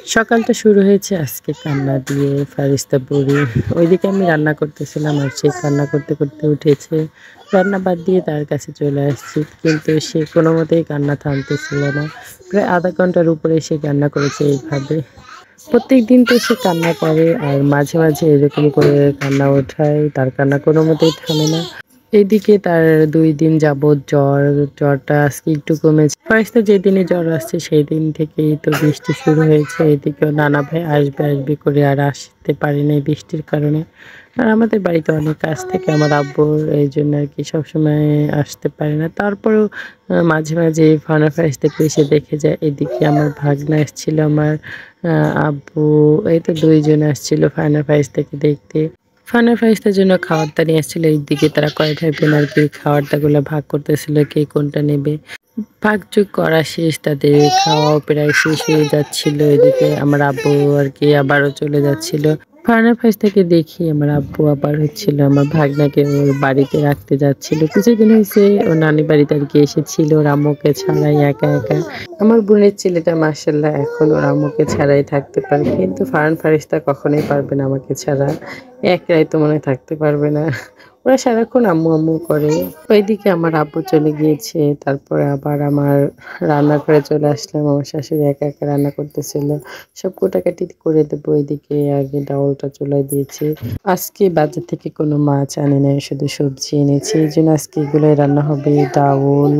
সকালটা শুরু হয়েছে আজকে কান্না দিয়ে, ফারিস্তা বুড়ি। ওইদিকে আমি রান্না করতেছিলাম আর সে কান্না করতে, করতে উঠেছে। রান্না বাদ দিয়ে তার কাছে চলে আসছি। কিন্তু সে কোনোমতেই কান্না থামতেছিল না। প্রায় আধা ঘন্টার উপরে সে কান্না করেছে এইভাবে। প্রত্যেকদিন তো সে কান্না করে আর মাঝে, মাঝে এরকম করে কান্না ওঠায়। তার কান্না কোনোমতেই থামে না। এইদিকে তার ২ দিন যাবৎ জ্বর। জ্বরটা আজকে একটু কমেছে। ফার্স্টে যেদিনই জ্বর আসছে সেই দিন থেকেই তো বৃষ্টি শুরু হয়েছে। এদিকেও নানা ভাই আসবে, আসবে করে আর আসতে পারে নাই বৃষ্টির কারণে। আর আমাদের বাড়িতে অনেক কাজ থাকে আমার আব্বুর, এইজন্য আরকি সবসময় আসতে পারে না। তারপরেও মাঝে, মাঝে ফানা ফারিস্তাকে এসে দেখে যায়। এদিকে আমার ভাগনা এসছিল, আমার আ আব্বু, এই তো ২ জন আসছিল ফানা ফারিস্তাকে দেখতে। ফানা ফারিস্তার জন্য খাবারটা নিয়ে আসছিল। এইদিকে তারা কয় ভাই বোন আরকি খাবারটাগুলো ভাগ করতেছিল কে কোনটা নেবে। ভাগযোগ করা শেষ, তাদের খাওয়াও প্রায় শেষ হয়ে যাচ্ছিল। এদিকে আমার আব্বু আরকি আবারও চলে যাচ্ছিল। ফারহানা ফারিস্তাকে দেখি আমার আব্বু আবার হচ্ছিল আমার ভাগনাকে ওর বাড়িতে রাখতে যাচ্ছিল। কিছুদিন হইছে ওর নানি বাড়িতে আরকি এসেছিল ওর আম্মুকে ছাড়াই একা, একা। আমার বোনের ছেলেটা মাশাআল্লাহ এখন ওর আম্মুকে ছাড়াই থাকতে পারে। কিন্তু ফারহান ফারিস্তা কখনোই পারবে না আমাকে ছাড়া। একলাই তো মনে হয় থাকতে পারবে না। ওরা সারাক্ষণ আম্মু, আম্মু করে। ওইদিকে আমার আব্বু চলে গিয়েছে। তারপরে আবার আমার রান্নাঘরে চলে আসলাম। আমার শাশুড়ি একা, একা রান্না করতেছিল। সব কুটাকাটি করে দেবো। এদিকে আগে ডাউলটা চুলায় দিয়েছি। আজকে বাজার থেকে কোনো মাছ আনি নাই, শুধু সবজি এনেছি। এইজন্য আজকে এগুলোই রান্না হবে। ডাউল,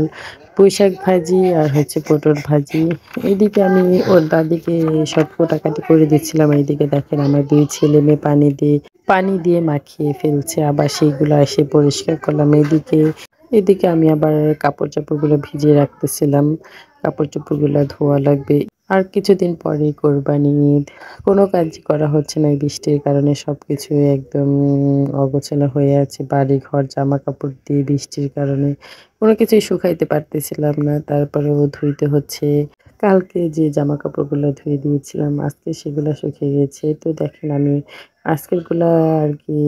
পুঁইশাক ভাজি আর হচ্ছে পটল ভাজি। এইদিকে আমি ওর দাদিকে সব কুটাকাটি করে দিচ্ছিলাম। এইদিকে দেখেন আমার ২ ছেলে মেয়ে পানি দিয়ে মাখিয়ে ফেলছে। আবার সেইগুলো এসে পরিষ্কার করলাম। এদিকে আমি আবার কাপড়-চোপড়গুলো ভিজিয়ে রাখতেছিলাম। কাপড়-চোপড়গুলো ধোয়া লাগবে। আর কিছুদিন পরেই কোরবানি ঈদ। কোনো কাজই করা হচ্ছে না এই বৃষ্টির কারণে। সবকিছু একদম অগোছালো হয়ে আছে। বাড়িঘর, জামাকাপড় দিয়ে বৃষ্টির কারণে কোনো কিছুই শুকাইতে পারতেছিলাম না। তারপরেও ধুইতে হচ্ছে। কালকে যে জামাকাপড়গুলো ধুয়ে দিয়েছিলাম, আজকে সেগুলা শুকিয়ে গেছে। তো দেখেন আমি আজকেরগুলা আরকি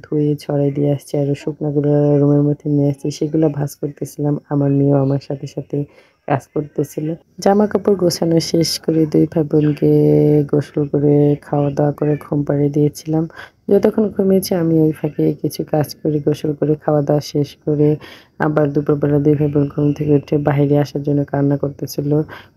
ধুয়ে ছড়াই দিয়ে আসছি। আর শুকনাগুলো রুমের মধ্যে নিয়ে আসছি। সেগুলা ভাঁজ করতেছিলাম। আমার মেয়েও আমার সাথে, সাথে কাজ করতেছিল। জামাকাপড় গোছানো শেষ করে ২ ভাই বোনকে গোসল করে খাওয়া-দাওয়া করে ঘুম পাড়িয়ে দিয়েছিলাম। যতক্ষণ ঘুমিয়েছে আমি ওই ফাঁকে কিছু কাজ করি, গোসল করে খাওয়া-দাওয়া শেষ করে আবার দুপুরবেলা ২ ভাই বোন ঘুম থেকে উঠে বাহিরে আসার জন্য কান্না করতেছিল।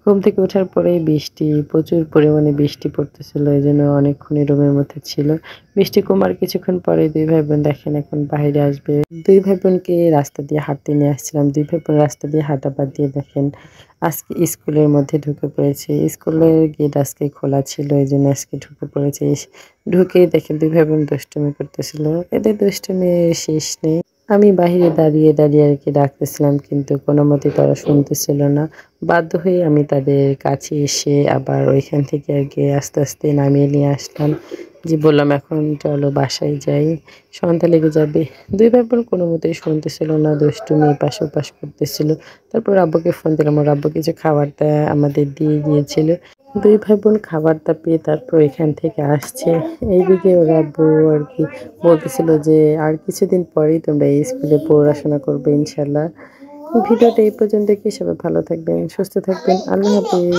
ঘুম থেকে ওঠার পরেই বৃষ্টি, প্রচুর পরিমাণে বৃষ্টি পড়তেছিল। এজন্য অনেকক্ষণই রুমের মধ্যে ছিল। বৃষ্টি কমার কিছুক্ষণ পরেই ২ ভাই বোন দেখেন এখন বাহিরে আসবে। ২ ভাই বোনকে রাস্তা দিয়ে হাঁটতে নিয়ে আসছিলাম। ২ ভাই বোন রাস্তা দিয়ে হাঁটা বাদ দিয়ে দেখেন আজকে স্কুলের মধ্যে ঢুকে পড়েছে। স্কুলের গেট আজকে খোলা ছিল। এজন্য আজকে ঢুকে পড়েছে। ঢুকেই দেখেন ২ ভাই বোন দুষ্টুমি করতেছিল। এদের দুষ্টুমির শেষ নেই। আমি বাহিরে দাঁড়িয়ে, দাঁড়িয়ে আরকি ডাকতেছিলাম কিন্তু কোনোমতেই তারা শুনতেছিল না। বাধ্য হয়ে আমি তাদের কাছে এসে আবার ওইখান থেকে আরকি আস্তে, আস্তে নামিয়ে নিয়ে আসলাম। যে বললাম, "এখন চলো বাসায় যাই। সন্ধ্যা লেগে যাবে।" ২ ভাই বোন কোনোমতেই শুনতেছিল না। দুষ্টুমি এপাশ ওপাশ করতেছিল। তারপর আব্বুকে ফোন দিলাম। ওর আব্বু কিছু খাবার-টা আমাদের দিয়ে গিয়েছিল। ২ ভাই বোন খাবারটা পেয়ে তারপর এখান থেকে আসছে। এইদিকে ওর আব্বু আরকি বলতেছিল যে, "আর কিছুদিন পরেই তোমরা এই স্কুলে পড়াশোনা করবে ইনশাআল্লাহ।" ভিডিওটা এই পর্যন্তই। সবাই ভালো থাকবেন, সুস্থ থাকবেন। আল্লাহ হাফেজ।